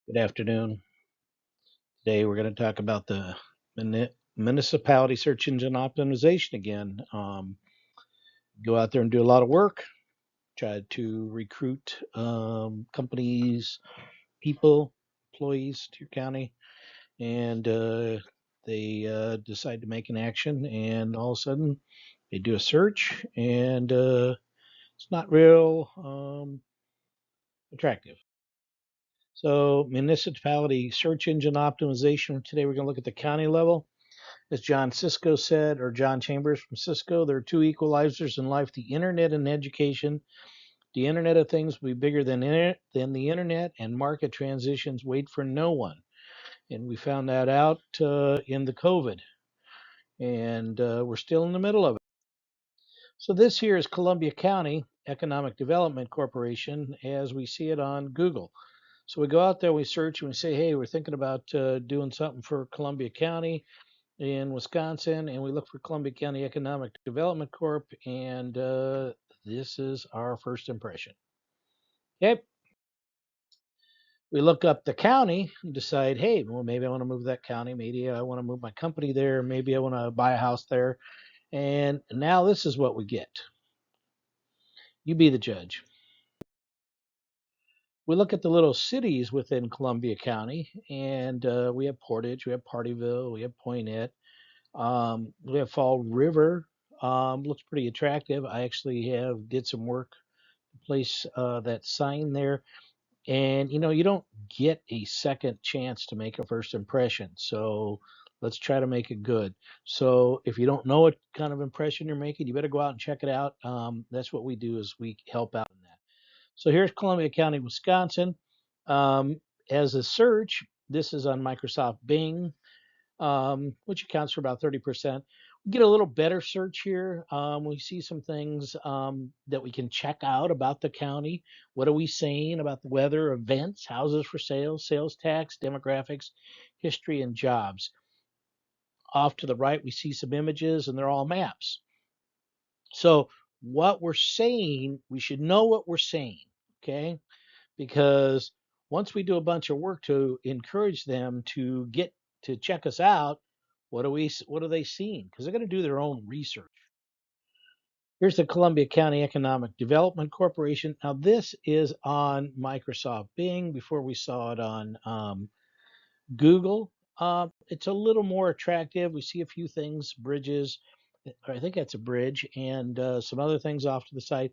Good afternoon. Today we're going to talk about the Municipality Search Engine Optimization again. Go out there and do a lot of work, try to recruit companies, people, employees to your county, and they decide to make an action, and all of a sudden they do a search, and it's not real attractive. So, Municipality Search Engine Optimization. Today we're going to look at the county level. As John Cisco said, or John Chambers from Cisco, there are two equalizers in life: the internet and education. The Internet of Things will be bigger than the internet, and market transitions wait for no one. And we found that out in the COVID, and we're still in the middle of it. So this here is Columbia County Economic Development Corporation as we see it on Google. So we go out there, we search, and we say, hey, we're thinking about doing something for Columbia County in Wisconsin, and we look for Columbia County Economic Development Corp, and this is our first impression. Okay, we look up the county and decide, hey, well, maybe I want to move that county, maybe I want to move my company there, maybe I want to buy a house there, and now this is what we get. You be the judge. We look at the little cities within Columbia County, and we have Portage, we have Partyville, we have Poinet, we have Fall River. Looks pretty attractive. I actually did some work place that sign there, and you don't get a second chance to make a first impression. So let's try to make it good. So if you don't know what kind of impression you're making, you better go out and check it out. That's what we do, is we help out in that. So here's Columbia County, Wisconsin. Um, as a search, this is on Microsoft Bing, which accounts for about 30%. We get a little better search here. We see some things that we can check out about the county. What are we saying about the weather, events, houses for sale, sales tax, demographics, history, and jobs? Off to the right, we see some images, and they're all maps. So what we're saying, we should know what we're saying, okay? Because once we do a bunch of work to encourage them to get to check us out, what are they seeing? Because they're going to do their own research. Here's the Columbia County Economic Development Corporation. Now this is on Microsoft Bing. Before we saw it on Google. It's a little more attractive. We see a few things, bridges. I think that's a bridge, and some other things off to the side.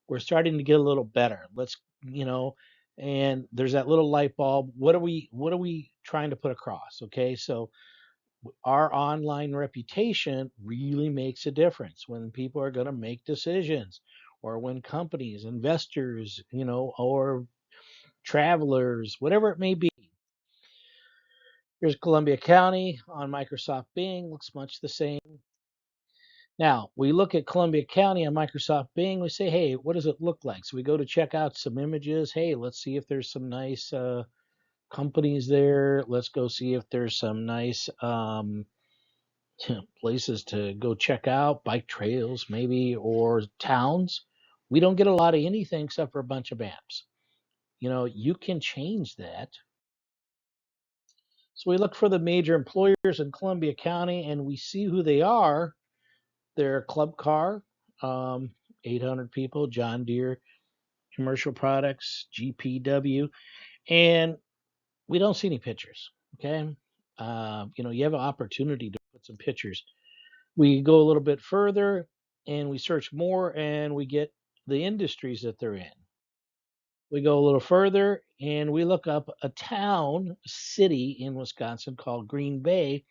We're starting to get a little better. And there's that little light bulb. What are we trying to put across? Okay, so our online reputation really makes a difference when people are going to make decisions, or when companies, investors, or travelers, whatever it may be. Here's Columbia County on Microsoft Bing. Looks much the same. Now, we look at Columbia County on Microsoft Bing. We say, hey, what does it look like? So we go to check out some images. Hey, let's see if there's some nice companies there. Let's go see if there's some nice places to go check out, bike trails maybe, or towns. We don't get a lot of anything except for a bunch of maps. You can change that. So we look for the major employers in Columbia County, and we see who they are. They're Club Car, um, 800 people, John Deere Commercial Products, GPW, and we don't see any pictures. Okay, you have an opportunity to put some pictures. We go a little bit further, and we search more, and we get the industries that they're in. We go a little further, and we look up a town, a city in Wisconsin called Green Bay.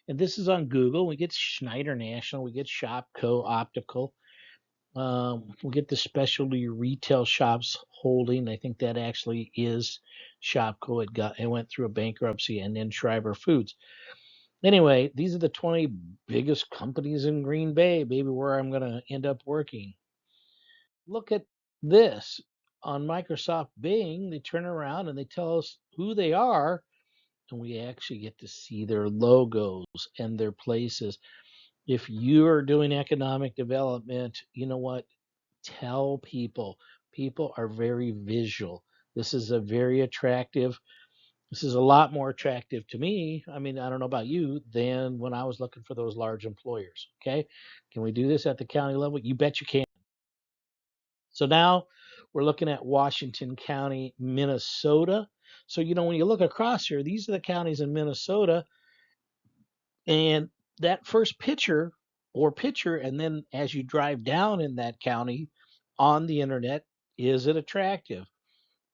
And this is on Google. We get Schneider National, we get Shopco Optical, we get the specialty retail shops holding. I think that actually is Shopco. It went through a bankruptcy, and then Shriver Foods. Anyway, these are the 20 biggest companies in Green Bay, maybe where I'm going to end up working. Look at this on Microsoft Bing. They turn around and they tell us who they are, and we actually get to see their logos and their places. If you are doing economic development, you know what? Tell people. People are very visual. This is a very attractive. This is a lot more attractive to me. I mean, I don't know about you, than when I was looking for those large employers. Okay. Can we do this at the county level? You bet you can. So now we're looking at Washington County, Minnesota. So, when you look across here, these are the counties in Minnesota. And that first picture, and then as you drive down in that county on the internet, is it attractive?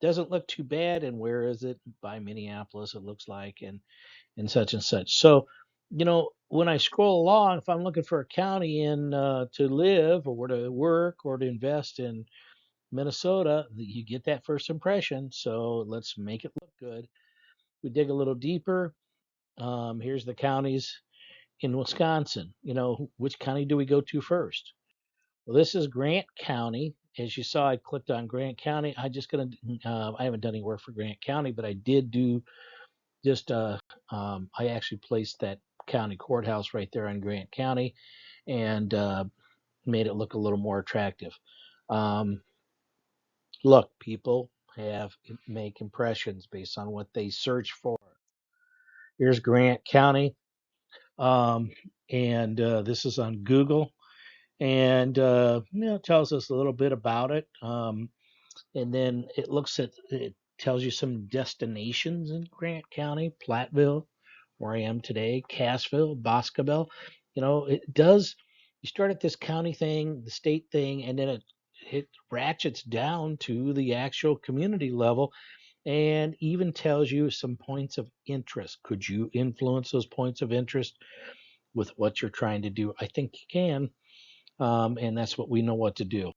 Doesn't look too bad. And where is it? By Minneapolis, it looks like, and such and such. So, when I scroll along, if I'm looking for a county in to live or to work or to invest in Minnesota, you get that first impression. So let's make it look good. We dig a little deeper. Here's the counties in Wisconsin. Which county do we go to first? Well, this is Grant County. As you saw, I clicked on Grant County. I haven't done any work for Grant County, but I did do just, I actually placed that county courthouse right there in Grant County and made it look a little more attractive. Um, Look, people make impressions based on what they search for. Here's Grant County, um, and this is on Google, and it tells us a little bit about it. And then it tells you some destinations in Grant County: Platteville, where I am today, Cassville, Boscobel. It does. You start at this county thing, the state thing, and then it ratchets down to the actual community level and even tells you some points of interest. Could you influence those points of interest with what you're trying to do? I think you can, and that's what we know what to do.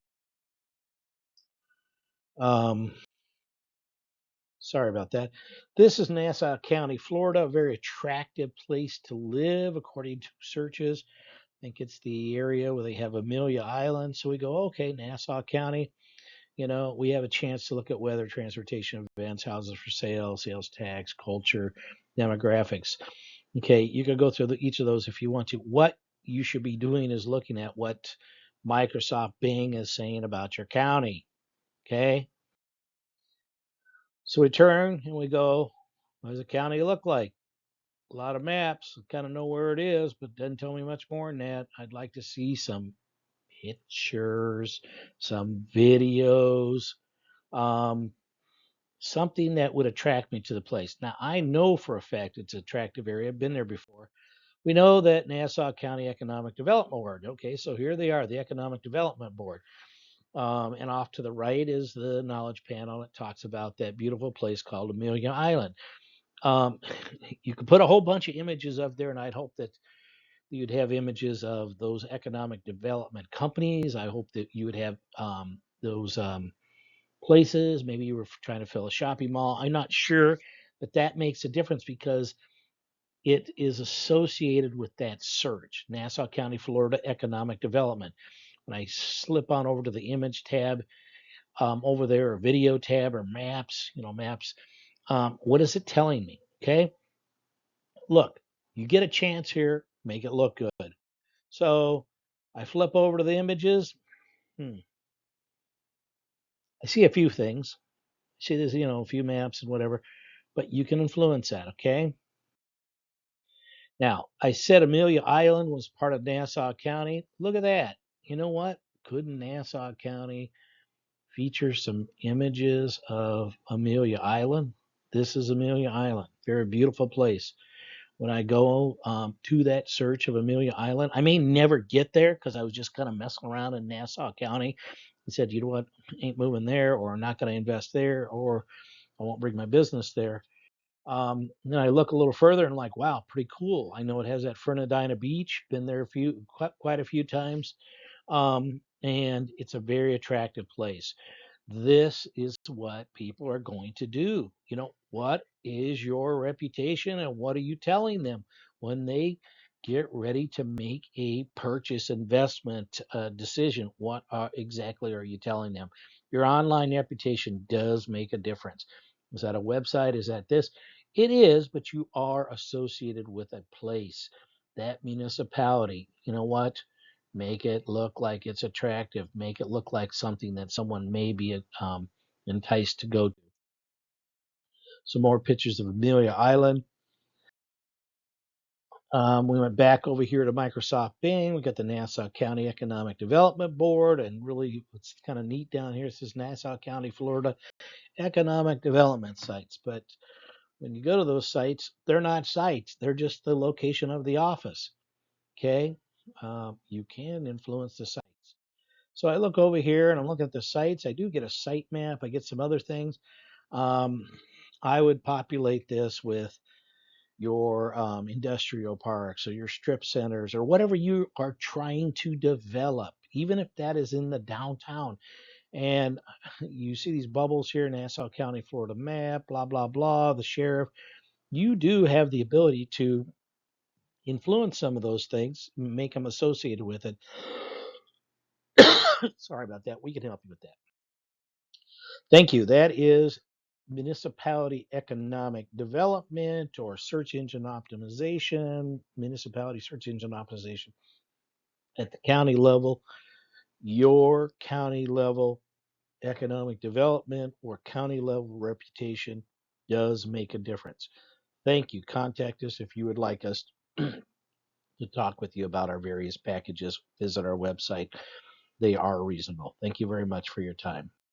Um, Sorry about that. This is Nassau County, Florida, a very attractive place to live according to searches. I think it's the area where they have Amelia Island. So we go, okay, Nassau County, we have a chance to look at weather, transportation, events, houses for sale, sales tax, culture, demographics. Okay, you can go through each of those if you want to. What you should be doing is looking at what Microsoft Bing is saying about your county. Okay, so we turn and we go, what does the county look like? A lot of maps, kind of know where it is, but doesn't tell me much more than that. I'd like to see some pictures, some videos, um, something that would attract me to the place. Now, I know for a fact it's an attractive area. I've been there before. We know that Nassau County Economic Development Board. Okay, so here they are, the Economic Development Board. And off to the right is the knowledge panel. It talks about that beautiful place called Amelia Island. Um, you could put a whole bunch of images up there, and I'd hope that you'd have images of those economic development companies. I hope that you would have those places. Maybe you were trying to fill a shopping mall. I'm not sure, but that makes a difference because it is associated with that search, Nassau County, Florida Economic Development. When I slip on over to the image tab over there, or video tab, or maps, maps, what is it telling me? Okay, look, you get a chance here, make it look good. So I flip over to the images. Hmm, I see a few things. I see there's, a few maps and whatever, but you can influence that. Okay. Now, I said Amelia Island was part of Nassau County. Look at that. You know what? Couldn't Nassau County feature some images of Amelia Island? This is Amelia Island. Very beautiful place. When I go to that search of Amelia Island, I may never get there because I was just kind of messing around in Nassau County. He said, you know what, ain't moving there, or I'm not going to invest there, or I won't bring my business there. Then I look a little further and like, wow, pretty cool. I know it has that Fernandina Beach. Been there quite a few times, and it's a very attractive place. This is what people are going to do. What is your reputation and what are you telling them when they get ready to make a purchase investment decision? What exactly are you telling them? Your online reputation does make a difference. Is that a website? Is that this? It is, but you are associated with a place, that municipality. You know what? Make it look like it's attractive. Make it look like something that someone may be enticed to go to. Some more pictures of Amelia Island. We went back over here to Microsoft Bing. We got the Nassau County Economic Development Board, and really what's kind of neat down here, it says Nassau County, Florida Economic Development Sites. But when you go to those sites, they're not sites, they're just the location of the office. Okay. You can influence the sites. So I look over here and I'm looking at the sites. I do get a site map, I get some other things. Um, I would populate this with your industrial parks or your strip centers or whatever you are trying to develop, even if that is in the downtown. And you see these bubbles here, Nassau County, Florida map, blah, blah, blah, the sheriff. You do have the ability to influence some of those things, make them associated with it. Sorry about that. We can help you with that. Thank you. That is municipality economic development or search engine optimization, municipality search engine optimization at the county level, your county level economic development or county level reputation does make a difference. Thank you. Contact us if you would like us to talk with you about our various packages. Visit our website. They are reasonable. Thank you very much for your time.